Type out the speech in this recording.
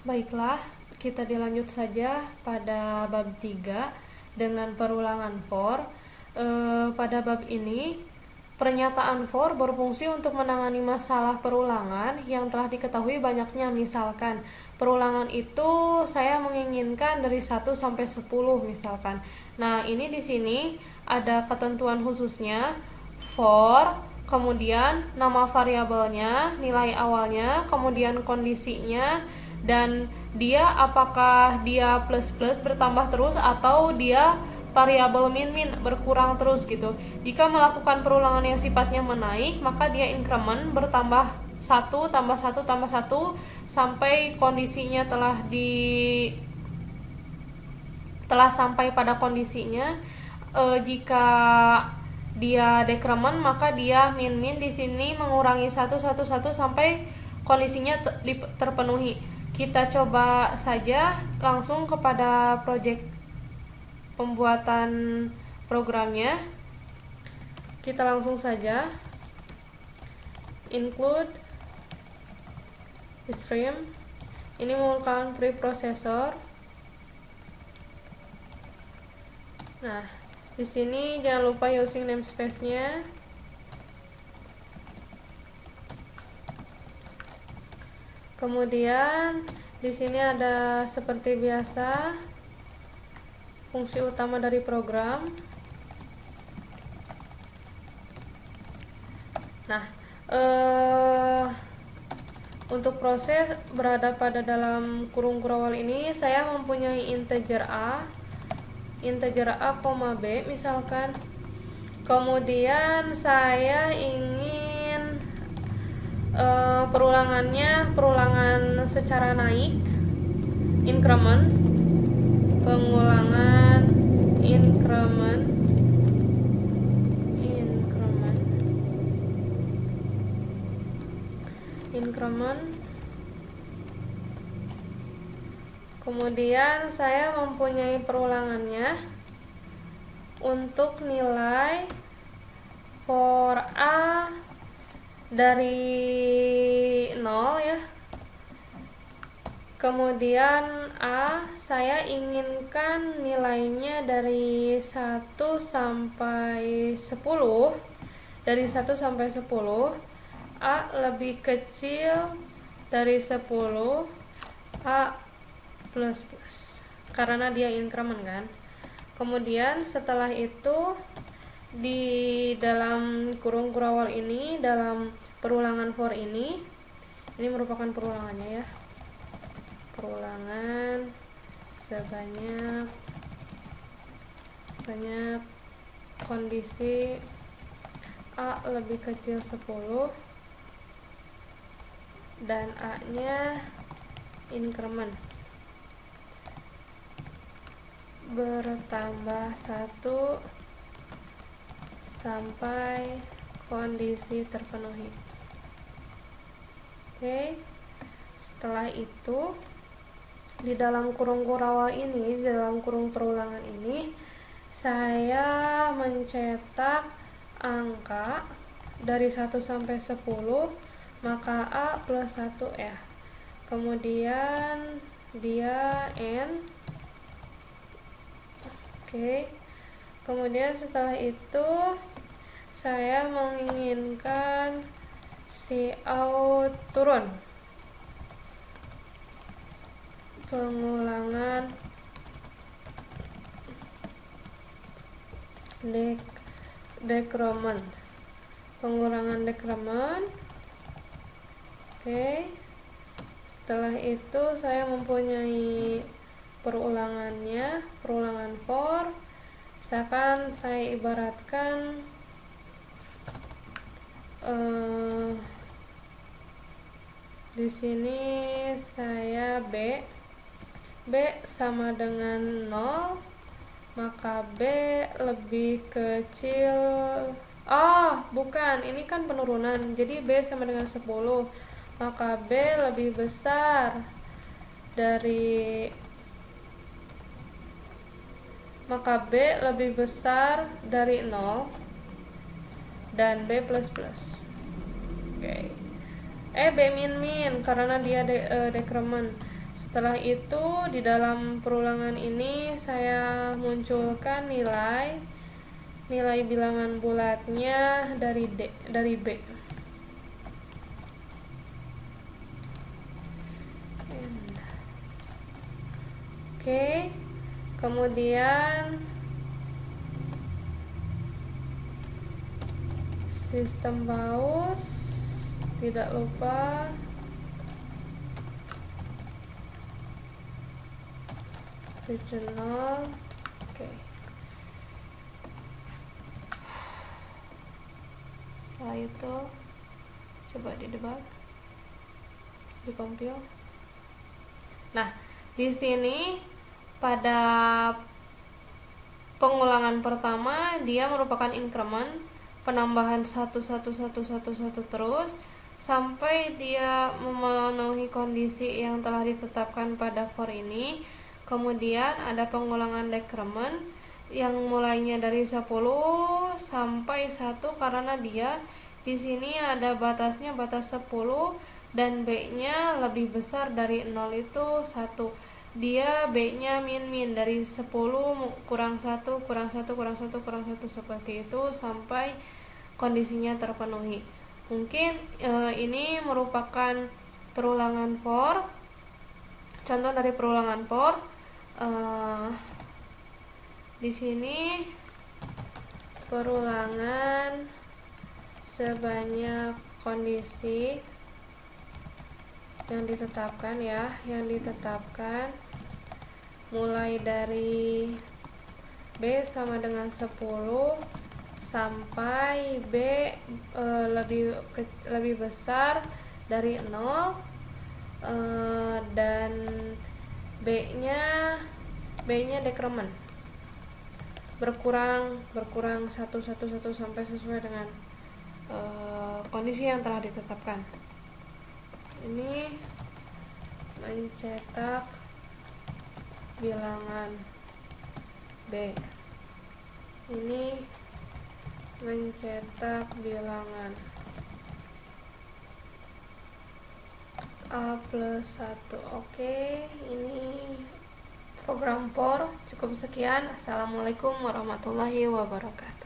Baiklah, kita dilanjut saja pada bab 3 dengan perulangan for. Pada bab ini, pernyataan for berfungsi untuk menangani masalah perulangan yang telah diketahui banyaknya. Misalkan, perulangan itu saya menginginkan dari 1 sampai 10 misalkan. Nah, ini di sini ada ketentuan khususnya for, kemudian nama variabelnya, nilai awalnya, kemudian kondisinya, dan dia apakah dia plus plus bertambah terus atau dia variabel min min berkurang terus gitu. Jika melakukan perulangan yang sifatnya menaik, maka dia increment bertambah 1 tambah 1 tambah 1 sampai kondisinya telah sampai pada kondisinya. Jika dia decrement, maka dia min min di sini mengurangi 1 1 1 sampai kondisinya terpenuhi. Kita coba saja langsung kepada project pembuatan programnya. Kita langsung saja include stream. Ini merupakan preprocessor. Nah, di sini jangan lupa using namespace-nya. Kemudian di sini ada seperti biasa fungsi utama dari program. Nah, untuk proses berada pada dalam kurung kurawal ini, saya mempunyai integer a, B misalkan. Kemudian saya ingin perulangan secara naik, increment, pengulangan increment. Kemudian saya mempunyai perulangannya untuk nilai for a dari 0 ya. Kemudian a saya inginkan nilainya dari 1 sampai 10. Dari 1 sampai 10, a lebih kecil dari 10, a plus plus, karena dia increment kan. Kemudian setelah itu di dalam kurung kurawal ini, dalam perulangan for ini merupakan perulangannya ya, perulangan sebanyak kondisi a lebih kecil 10 dan a nya increment bertambah 1 sampai kondisi terpenuhi. Oke. Setelah itu di dalam kurung kurawal ini, di dalam kurung perulangan ini, saya mencetak angka dari 1 sampai 10, maka a plus 1 ya. Kemudian dia n. Oke. Kemudian setelah itu saya menginginkan cout turun, pengulangan decrement, pengurangan decrement. Oke. Setelah itu saya mempunyai perulangannya, perulangan for. Misalkan saya ibaratkan di sini saya b sama dengan 0, maka b lebih kecil. Bukan, ini kan penurunan, jadi b sama dengan 10, maka b lebih besar dari maka b lebih besar dari 0 dan b plus plus. Oke. B min min karena dia decrement. Setelah itu di dalam perulangan ini saya munculkan nilai bilangan bulatnya dari B. Oke, kemudian sistem paus, tidak lupa regional. Oke, setelah itu coba didebug, dikompil. Nah, di sini pada pengulangan pertama dia merupakan increment, penambahan 1 terus sampai dia memenuhi kondisi yang telah ditetapkan pada for ini. Kemudian ada pengulangan decrement yang mulainya dari 10 sampai 1 karena dia di sini ada batasnya, batas 10 dan B-nya lebih besar dari 0 itu 1. Dia B-nya min dari 10 kurang 1 kurang 1 kurang 1 kurang 1 seperti itu sampai kondisinya terpenuhi. Mungkin ini merupakan perulangan for. Contoh dari perulangan for di sini perulangan sebanyak kondisi yang ditetapkan mulai dari B sama dengan 10 sampai B lebih besar dari 0 dan B-nya decrement berkurang 1 sampai sesuai dengan kondisi yang telah ditetapkan. Ini mencetak bilangan B, ini mencetak bilangan A plus 1. Oke, ini program for. Cukup sekian. Assalamualaikum warahmatullahi wabarakatuh.